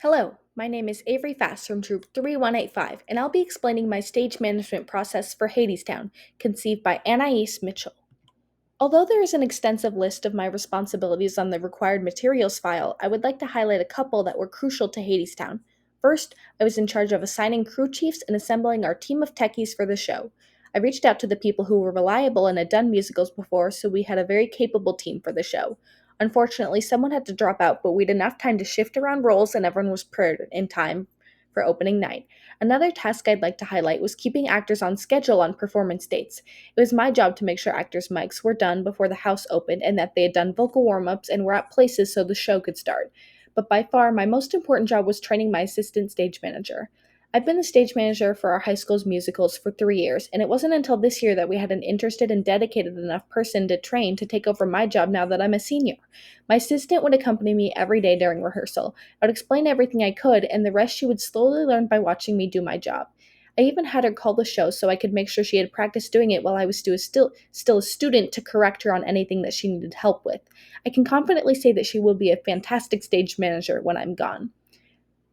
Hello, my name is Avery Fast from Troop 3185, and I'll be explaining my stage management process for Hadestown, conceived by Anais Mitchell. Although there is an extensive list of my responsibilities on the required materials file, I would like to highlight a couple that were crucial to Hadestown. First, I was in charge of assigning crew chiefs and assembling our team of techies for the show. I reached out to the people who were reliable and had done musicals before, so we had a very capable team for the show. Unfortunately, someone had to drop out, but we had enough time to shift around roles and everyone was paired in time for opening night. Another task I'd like to highlight was keeping actors on schedule on performance dates. It was my job to make sure actors' mics were done before the house opened and that they had done vocal warm ups and were at places so the show could start. But by far, my most important job was training my assistant stage manager. I've been the stage manager for our high school's musicals for 3 years, and it wasn't until this year that we had an interested and dedicated enough person to train to take over my job now that I'm a senior. My assistant would accompany me every day during rehearsal. I would explain everything I could, and the rest she would slowly learn by watching me do my job. I even had her call the show so I could make sure she had practiced doing it while I was still a student to correct her on anything that she needed help with. I can confidently say that she will be a fantastic stage manager when I'm gone.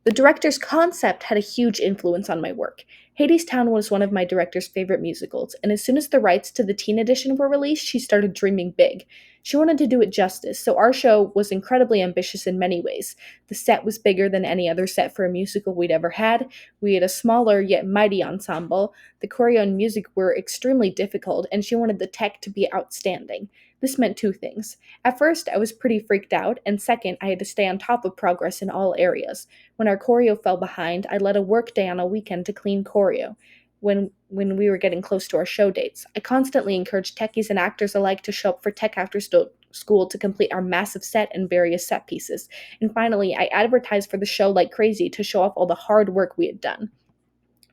The director's concept had a huge influence on my work. Hadestown was one of my director's favorite musicals, and as soon as the rights to the teen edition were released, she started dreaming big. She wanted to do it justice, so our show was incredibly ambitious in many ways. The set was bigger than any other set for a musical we'd ever had. We had a smaller yet mighty ensemble. The choreo and music were extremely difficult, and she wanted the tech to be outstanding. This meant two things. At first, I was pretty freaked out, and second, I had to stay on top of progress in all areas. When our choreo fell behind, I led a work day on a weekend to clean choreo. When we were getting close to our show dates, I constantly encouraged techies and actors alike to show up for tech after school to complete our massive set and various set pieces. And finally, I advertised for the show like crazy to show off all the hard work we had done.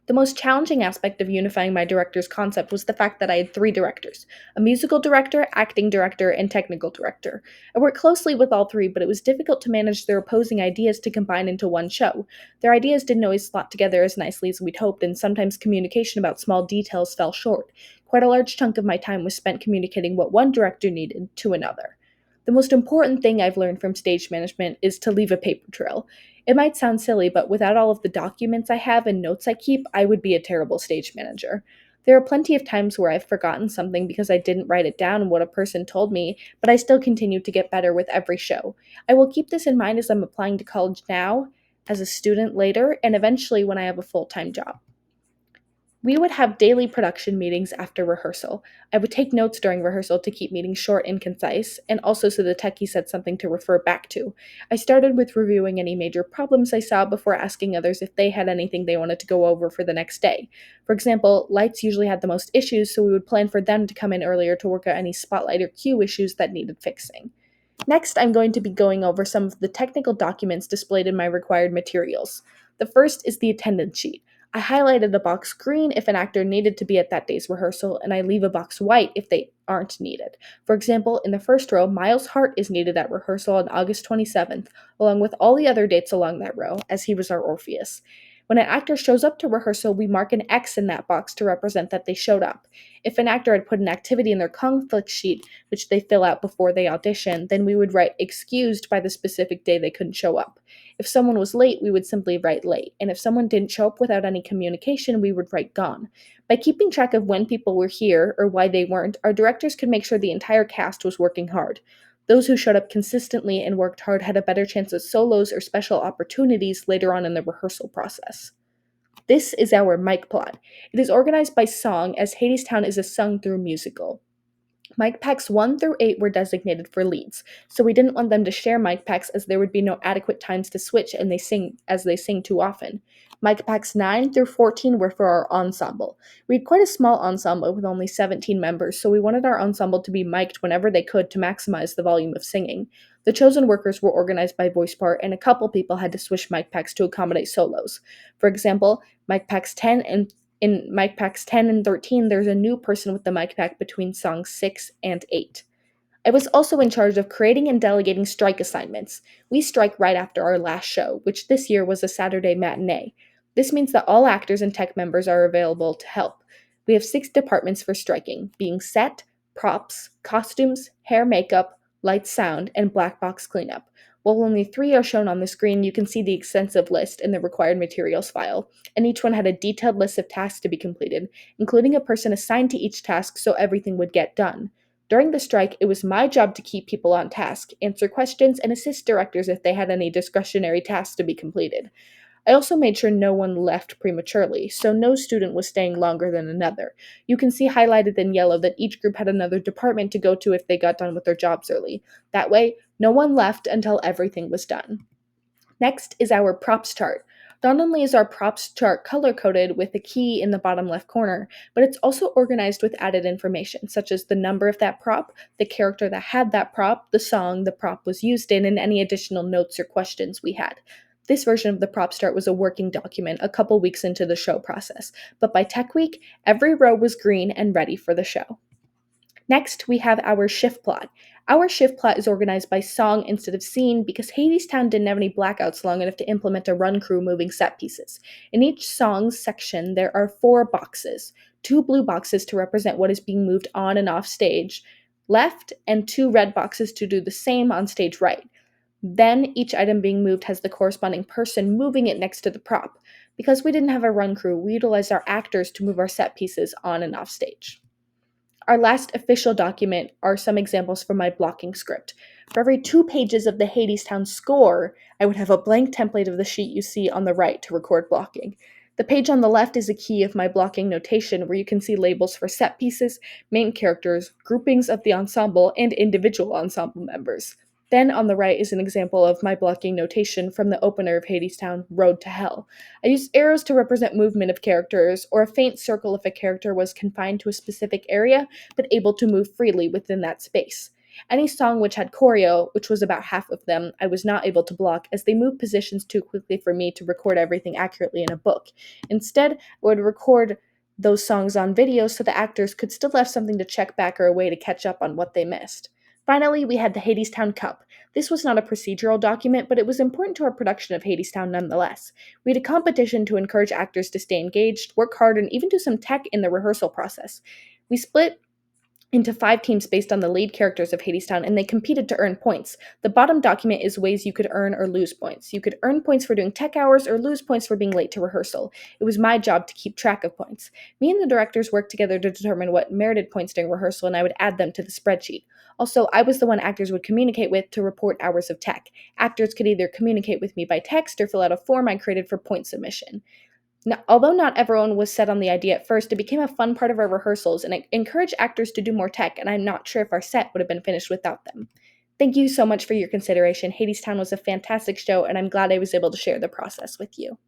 The most challenging aspect of unifying my director's concept was the fact that I had three directors: a musical director, acting director, and technical director. I worked closely with all three, but it was difficult to manage their opposing ideas to combine into one show. Their ideas didn't always slot together as nicely as we'd hoped, and sometimes communication about small details fell short. Quite a large chunk of my time was spent communicating what one director needed to another. The most important thing I've learned from stage management is to leave a paper trail. It might sound silly, but without all of the documents I have and notes I keep, I would be a terrible stage manager. There are plenty of times where I've forgotten something because I didn't write it down what a person told me, but I still continue to get better with every show. I will keep this in mind as I'm applying to college now, as a student later, and eventually when I have a full time job. We would have daily production meetings after rehearsal. I would take notes during rehearsal to keep meetings short and concise, and also so the techies had something to refer back to. I started with reviewing any major problems I saw before asking others if they had anything they wanted to go over for the next day. For example, lights usually had the most issues, so we would plan for them to come in earlier to work out any spotlight or cue issues that needed fixing. Next, I'm going to be going over some of the technical documents displayed in my required materials. The first is the attendance sheet. I highlighted a box green if an actor needed to be at that day's rehearsal, and I leave a box white if they aren't needed. For example, in the first row, Miles Hart is needed at rehearsal on August 27th, along with all the other dates along that row, as he was our Orpheus. When an actor shows up to rehearsal, we mark an X in that box to represent that they showed up. If an actor had put an activity in their conflict sheet, which they fill out before they audition, then we would write excused by the specific day they couldn't show up. If someone was late, we would simply write late, and if someone didn't show up without any communication, we would write gone. By keeping track of when people were here or why they weren't, our directors could make sure the entire cast was working hard. Those who showed up consistently and worked hard had a better chance at solos or special opportunities later on in the rehearsal process. This is our mic plot. It is organized by song, as Hadestown is a sung-through musical. Mic packs 1 through 8 were designated for leads, so we didn't want them to share mic packs as there would be no adequate times to switch and they sing too often. Mic packs 9 through 14 were for our ensemble. We had quite a small ensemble with only 17 members, so we wanted our ensemble to be mic'd whenever they could to maximize the volume of singing. The chosen workers were organized by voice part, and a couple people had to switch mic packs to accommodate solos. For example, mic packs 10 and in mic packs 10 and 13, there's a new person with the mic pack between songs 6 and 8. I was also in charge of creating and delegating strike assignments. We strike right after our last show, which this year was a Saturday matinee. This means that all actors and tech members are available to help. We have 6 departments for striking, being set, props, costumes, hair makeup, light sound, and black box cleanup. While only 3 are shown on the screen, you can see the extensive list in the required materials file, and each one had a detailed list of tasks to be completed, including a person assigned to each task so everything would get done. During the strike, it was my job to keep people on task, answer questions, and assist directors if they had any discretionary tasks to be completed. I also made sure no one left prematurely, so no student was staying longer than another. You can see highlighted in yellow that each group had another department to go to if they got done with their jobs early. That way, no one left until everything was done. Next is our props chart. Not only is our props chart color coded with a key in the bottom left corner, but it's also organized with added information, such as the number of that prop, the character that had that prop, the song the prop was used in, and any additional notes or questions we had. This version of the props chart was a working document a couple weeks into the show process, but by Tech Week, every row was green and ready for the show. Next, we have our shift plot. Our shift plot is organized by song instead of scene because Hadestown didn't have any blackouts long enough to implement a run crew moving set pieces. In each song's section, there are 4 boxes, 2 blue boxes to represent what is being moved on and off stage left, and 2 red boxes to do the same on stage right. Then each item being moved has the corresponding person moving it next to the prop. Because we didn't have a run crew, we utilized our actors to move our set pieces on and off stage. Our last official document are some examples from my blocking script. For every 2 pages of the Hadestown score, I would have a blank template of the sheet you see on the right to record blocking. The page on the left is a key of my blocking notation where you can see labels for set pieces, main characters, groupings of the ensemble, and individual ensemble members. Then on the right is an example of my blocking notation from the opener of Hadestown, Road to Hell. I used arrows to represent movement of characters, or a faint circle if a character was confined to a specific area but able to move freely within that space. Any song which had choreo, which was about half of them, I was not able to block as they moved positions too quickly for me to record everything accurately in a book. Instead, I would record those songs on video so the actors could still have something to check back or a way to catch up on what they missed. Finally, we had the Hadestown Cup. This was not a procedural document, but it was important to our production of Hadestown nonetheless. We had a competition to encourage actors to stay engaged, work hard, and even do some tech in the rehearsal process. We split into 5 teams based on the lead characters of Hadestown, and they competed to earn points. The bottom document is ways you could earn or lose points. You could earn points for doing tech hours or lose points for being late to rehearsal. It was my job to keep track of points. Me and the directors worked together to determine what merited points during rehearsal, and I would add them to the spreadsheet. Also, I was the one actors would communicate with to report hours of tech. Actors could either communicate with me by text or fill out a form I created for point submission. Now, although not everyone was set on the idea at first, it became a fun part of our rehearsals and it encouraged actors to do more tech, and I'm not sure if our set would have been finished without them. Thank you so much for your consideration. Hadestown was a fantastic show, and I'm glad I was able to share the process with you.